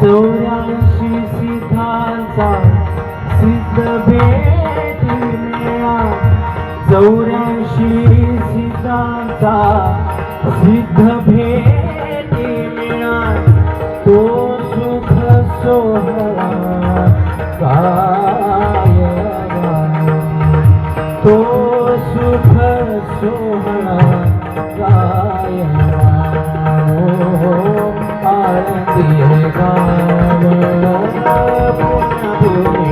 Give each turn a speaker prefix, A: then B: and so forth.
A: 84 सिद्धांचा सिद्ध भेट मेळा 84 सिद्धांचा सिद्ध भेट मेळा तो सुख सोहळा काय तो सुख सोहळा काय आळंदी गाव पुण्यभूमी